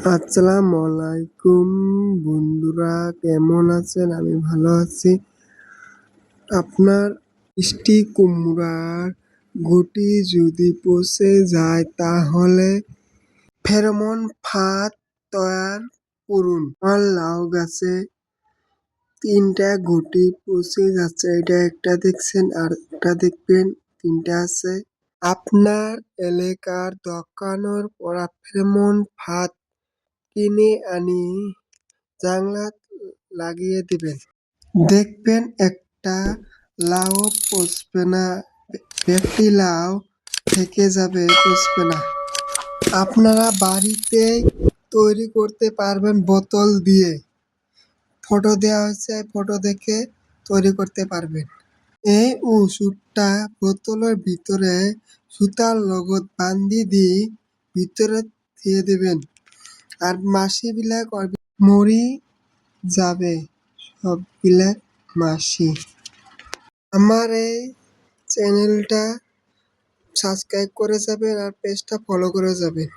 আসসালামু আলাইকুম বন্ধুরা, কেমন আছেন? আমি ভালো আছি। আপনার মিষ্টি কুমড়ার গুটি যদি পচে যায় তাহলে ফেরোমন ফাঁদ তৈয়ার করুন। আমার লাউ গাছে 3টা গুটি পচে যাচ্ছে, এটা একটা দেখছেন আর একটা দেখবেন 3টা আছে। আপনার এলাকার দোকানের পরা ফেরোমন ফাঁদ কিনে আনি জাংলাত লাগিয়ে দিবেন। দেখবেন একটা লাউ পচবে না, একটি লাউ থেকে যাবে, পচবে না। আপনারা বাড়িতেই তৈরি করতে পারবেন বোতল দিয়ে। ফটো দেওয়া হয়েছে, ফটো দেখে তৈরি করতে পারবেন। এই ওষুধটা বোতলের ভিতরে সুতার লগত বান্ধি দিয়ে ভিতরে দিয়ে দিবেন। আর মাছি বিলাক মরি যাবে, সববিলাক মাছি। আমার এই চ্যানেলটা সাবস্ক্রাইব করে যাবেন আর পেজটা ফলো করে যাবেন।